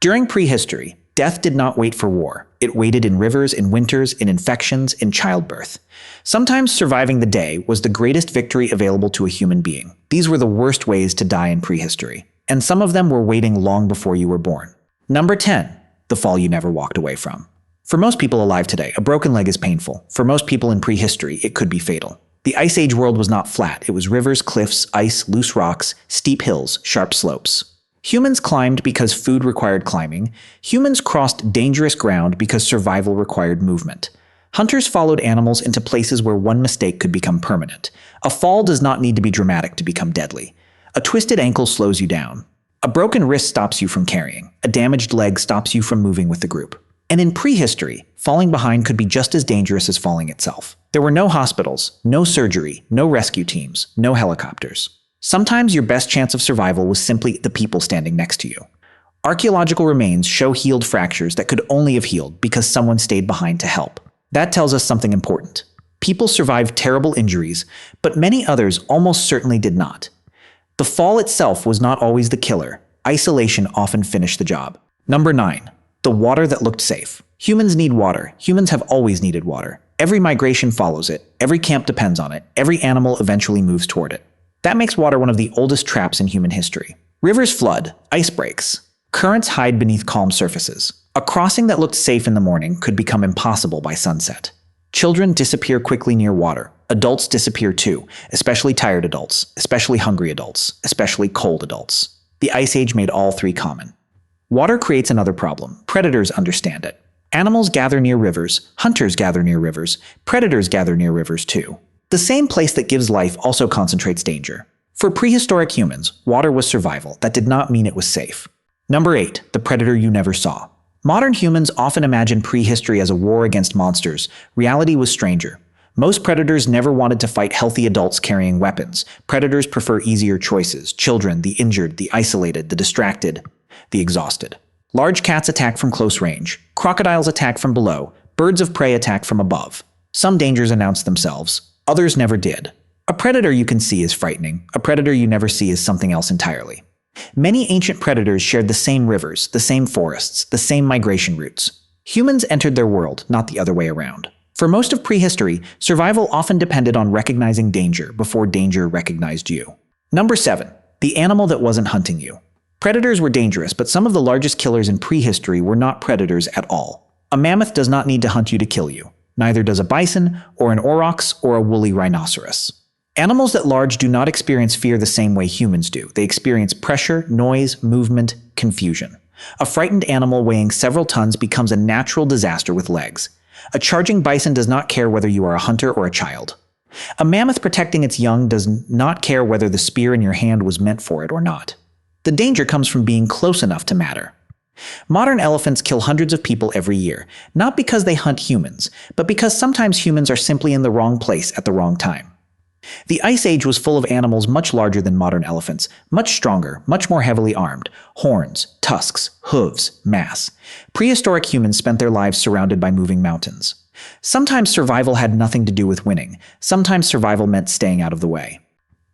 During prehistory, death did not wait for war. It waited in rivers, in winters, in infections, in childbirth. Sometimes surviving the day was the greatest victory available to a human being. These were the worst ways to die in prehistory, and some of them were waiting long before you were born. Number 10. The fall you never walked away from. For most people alive today, a broken leg is painful. For most people in prehistory, it could be fatal. The Ice Age world was not flat. It was rivers, cliffs, ice, loose rocks, steep hills, sharp slopes. Humans climbed because food required climbing. Humans crossed dangerous ground because survival required movement. Hunters followed animals into places where one mistake could become permanent. A fall does not need to be dramatic to become deadly. A twisted ankle slows you down. A broken wrist stops you from carrying. A damaged leg stops you from moving with the group. And in prehistory, falling behind could be just as dangerous as falling itself. There were no hospitals, no surgery, no rescue teams, no helicopters. Sometimes your best chance of survival was simply the people standing next to you. Archaeological remains show healed fractures that could only have healed because someone stayed behind to help. That tells us something important. People survived terrible injuries, but many others almost certainly did not. The fall itself was not always the killer. Isolation often finished the job. Number 9. The water that looked safe. Humans need water. Humans have always needed water. Every migration follows it. Every camp depends on it. Every animal eventually moves toward it. That makes water one of the oldest traps in human history. Rivers flood. Ice breaks. Currents hide beneath calm surfaces. A crossing that looked safe in the morning could become impossible by sunset. Children disappear quickly near water. Adults disappear too, especially tired adults, especially hungry adults, especially cold adults. The Ice Age made all three common. Water creates another problem. Predators understand it. Animals gather near rivers, hunters gather near rivers, predators gather near rivers too. The same place that gives life also concentrates danger. For prehistoric humans, water was survival. That did not mean it was safe. Number 8. The predator you never saw. Modern humans often imagine prehistory as a war against monsters. Reality was stranger. Most predators never wanted to fight healthy adults carrying weapons. Predators prefer easier choices: children, the injured, the isolated, the distracted, the exhausted. Large cats attack from close range. Crocodiles attack from below. Birds of prey attack from above. Some dangers announce themselves. Others never did. A predator you can see is frightening. A predator you never see is something else entirely. Many ancient predators shared the same rivers, the same forests, the same migration routes. Humans entered their world, not the other way around. For most of prehistory, survival often depended on recognizing danger before danger recognized you. Number 7. The animal that wasn't hunting you. Predators were dangerous, but some of the largest killers in prehistory were not predators at all. A mammoth does not need to hunt you to kill you. Neither does a bison, or an aurochs, or a woolly rhinoceros. Animals at large do not experience fear the same way humans do. They experience pressure, noise, movement, confusion. A frightened animal weighing several tons becomes a natural disaster with legs. A charging bison does not care whether you are a hunter or a child. A mammoth protecting its young does not care whether the spear in your hand was meant for it or not. The danger comes from being close enough to matter. Modern elephants kill hundreds of people every year, not because they hunt humans, but because sometimes humans are simply in the wrong place at the wrong time. The Ice Age was full of animals much larger than modern elephants, much stronger, much more heavily armed. Horns, tusks, hooves, mass. Prehistoric humans spent their lives surrounded by moving mountains. Sometimes survival had nothing to do with winning. Sometimes survival meant staying out of the way.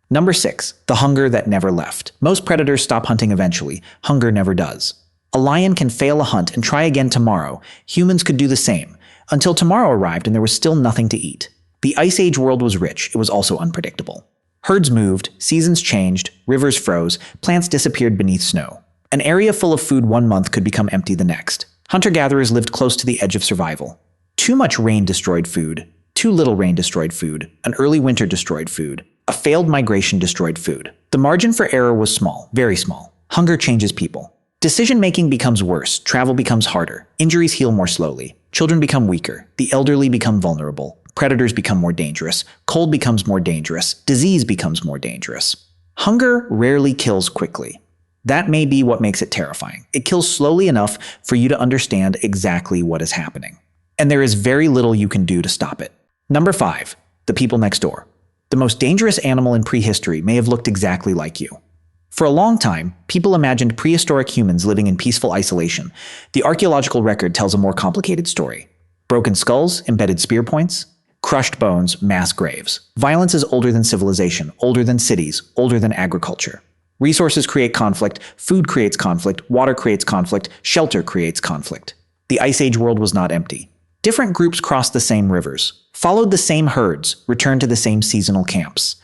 Number 6. The hunger that never left. Most predators stop hunting eventually. Hunger never does. A lion can fail a hunt and try again tomorrow. Humans could do the same, until tomorrow arrived and there was still nothing to eat. The Ice Age world was rich. It was also unpredictable. Herds moved, seasons changed, rivers froze, plants disappeared beneath snow. An area full of food one month could become empty the next. Hunter-gatherers lived close to the edge of survival. Too much rain destroyed food. Too little rain destroyed food. An early winter destroyed food. A failed migration destroyed food. The margin for error was small, very small. Hunger changes people. Decision-making becomes worse. Travel becomes harder. Injuries heal more slowly. Children become weaker. The elderly become vulnerable. Predators become more dangerous. Cold becomes more dangerous. Disease becomes more dangerous. Hunger rarely kills quickly. That may be what makes it terrifying. It kills slowly enough for you to understand exactly what is happening. And there is very little you can do to stop it. Number 5. The people next door. The most dangerous animal in prehistory may have looked exactly like you. For a long time, people imagined prehistoric humans living in peaceful isolation. The archaeological record tells a more complicated story. Broken skulls, embedded spear points, crushed bones, mass graves. Violence is older than civilization, older than cities, older than agriculture. Resources create conflict, food creates conflict, water creates conflict, shelter creates conflict. The Ice Age world was not empty. Different groups crossed the same rivers, followed the same herds, returned to the same seasonal camps.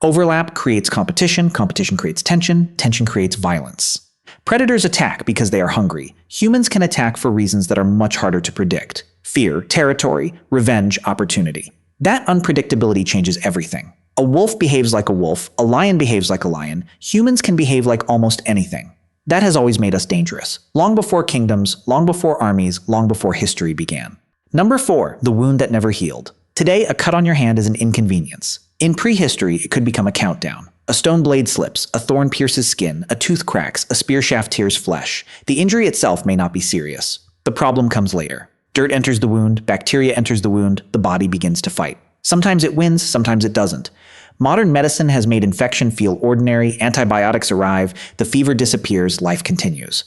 Overlap creates competition, competition creates tension, tension creates violence. Predators attack because they are hungry. Humans can attack for reasons that are much harder to predict: fear, territory, revenge, opportunity. That unpredictability changes everything. A wolf behaves like a wolf, a lion behaves like a lion, humans can behave like almost anything. That has always made us dangerous, long before kingdoms, long before armies, long before history began. Number 4, the wound that never healed. Today, a cut on your hand is an inconvenience. In prehistory, it could become a countdown. A stone blade slips, a thorn pierces skin, a tooth cracks, a spear shaft tears flesh. The injury itself may not be serious. The problem comes later. Dirt enters the wound, bacteria enters the wound, the body begins to fight. Sometimes it wins, sometimes it doesn't. Modern medicine has made infection feel ordinary, antibiotics arrive, the fever disappears, life continues.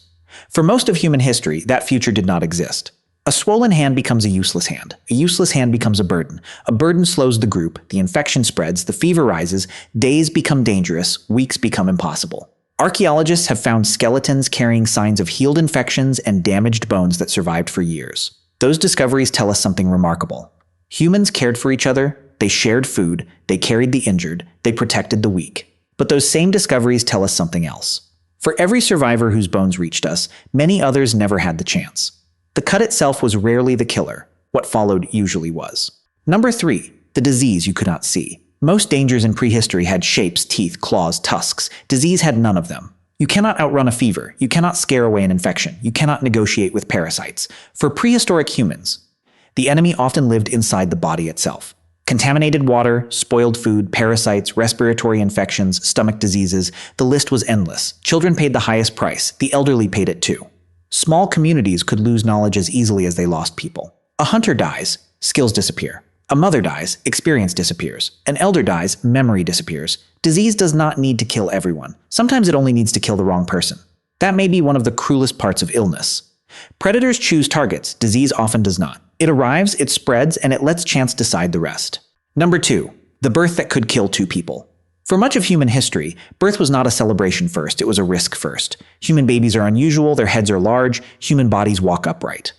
For most of human history, that future did not exist. A swollen hand becomes a useless hand. A useless hand becomes a burden. A burden slows the group, the infection spreads, the fever rises, days become dangerous, weeks become impossible. Archaeologists have found skeletons carrying signs of healed infections and damaged bones that survived for years. Those discoveries tell us something remarkable. Humans cared for each other, they shared food, they carried the injured, they protected the weak. But those same discoveries tell us something else. For every survivor whose bones reached us, many others never had the chance. The cut itself was rarely the killer. What followed usually was. Number 3, the disease you could not see. Most dangers in prehistory had shapes, teeth, claws, tusks. Disease had none of them. You cannot outrun a fever. You cannot scare away an infection. You cannot negotiate with parasites. For prehistoric humans, the enemy often lived inside the body itself. Contaminated water, spoiled food, parasites, respiratory infections, stomach diseases, the list was endless. Children paid the highest price. The elderly paid it too. Small communities could lose knowledge as easily as they lost people. A hunter dies, skills disappear. A mother dies, experience disappears. An elder dies, memory disappears. Disease does not need to kill everyone. Sometimes it only needs to kill the wrong person. That may be one of the cruelest parts of illness. Predators choose targets, disease often does not. It arrives, it spreads, and it lets chance decide the rest. Number 2, the birth that could kill 2 people. For much of human history, birth was not a celebration first, it was a risk first. Human babies are unusual, their heads are large, human bodies walk upright.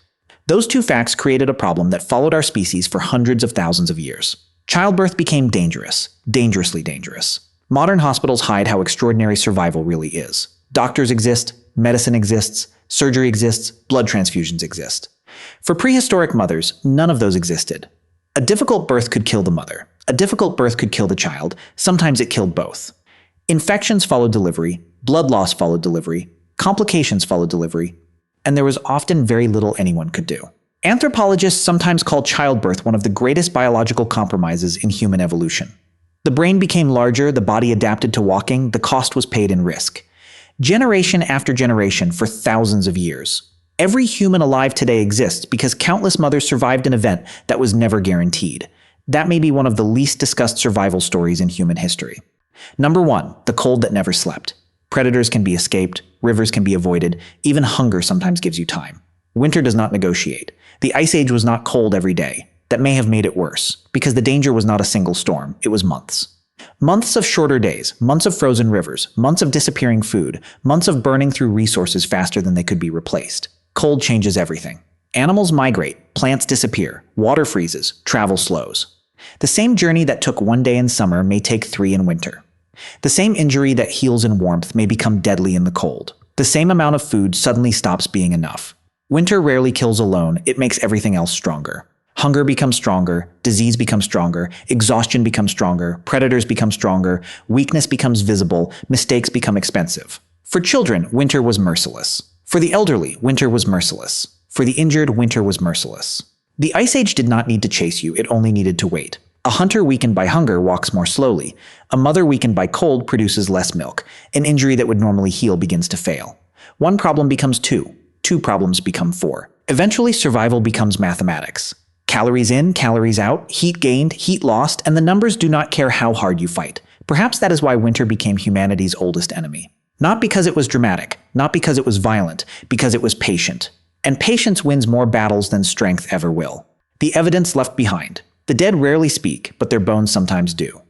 Those 2 facts created a problem that followed our species for hundreds of thousands of years. Childbirth became dangerous, dangerously dangerous. Modern hospitals hide how extraordinary survival really is. Doctors exist, medicine exists, surgery exists, blood transfusions exist. For prehistoric mothers, none of those existed. A difficult birth could kill the mother. A difficult birth could kill the child. Sometimes it killed both. Infections followed delivery, blood loss followed delivery, complications followed delivery, and there was often very little anyone could do. Anthropologists sometimes call childbirth one of the greatest biological compromises in human evolution. The brain became larger, the body adapted to walking, the cost was paid in risk. Generation after generation for thousands of years. Every human alive today exists because countless mothers survived an event that was never guaranteed. That may be one of the least discussed survival stories in human history. Number 1, the cold that never slept. Predators can be escaped, rivers can be avoided, even hunger sometimes gives you time. Winter does not negotiate. The Ice Age was not cold every day. That may have made it worse, because the danger was not a single storm, it was months. Months of shorter days, months of frozen rivers, months of disappearing food, months of burning through resources faster than they could be replaced. Cold changes everything. Animals migrate, plants disappear, water freezes, travel slows. The same journey that took 1 day in summer may take 3 in winter. The same injury that heals in warmth may become deadly in the cold. The same amount of food suddenly stops being enough. Winter rarely kills alone, it makes everything else stronger. Hunger becomes stronger, disease becomes stronger, exhaustion becomes stronger, predators become stronger, weakness becomes visible, mistakes become expensive. For children, winter was merciless. For the elderly, winter was merciless. For the injured, winter was merciless. The Ice Age did not need to chase you, it only needed to wait. A hunter weakened by hunger walks more slowly. A mother weakened by cold produces less milk. An injury that would normally heal begins to fail. 1 problem becomes 2. 2 problems become 4. Eventually, survival becomes mathematics. Calories in, calories out, heat gained, heat lost, and the numbers do not care how hard you fight. Perhaps that is why winter became humanity's oldest enemy. Not because it was dramatic, not because it was violent, because it was patient. And patience wins more battles than strength ever will. The evidence left behind. The dead rarely speak, but their bones sometimes do.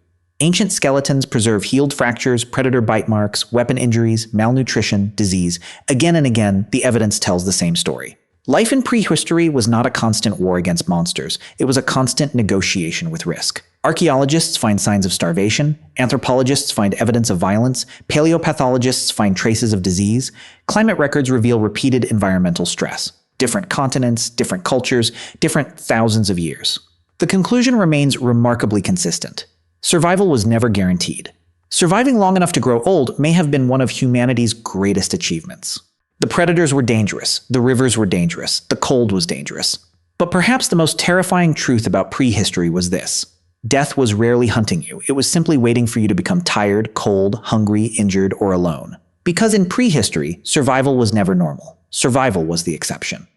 Ancient skeletons preserve healed fractures, predator bite marks, weapon injuries, malnutrition, disease. Again and again, the evidence tells the same story. Life in prehistory was not a constant war against monsters. It was a constant negotiation with risk. Archaeologists find signs of starvation, anthropologists find evidence of violence, paleopathologists find traces of disease, climate records reveal repeated environmental stress. Different continents, different cultures, different thousands of years. The conclusion remains remarkably consistent. Survival was never guaranteed. Surviving long enough to grow old may have been one of humanity's greatest achievements. The predators were dangerous, the rivers were dangerous, the cold was dangerous. But perhaps the most terrifying truth about prehistory was this. Death was rarely hunting you. It was simply waiting for you to become tired, cold, hungry, injured, or alone. Because in prehistory, survival was never normal. Survival was the exception.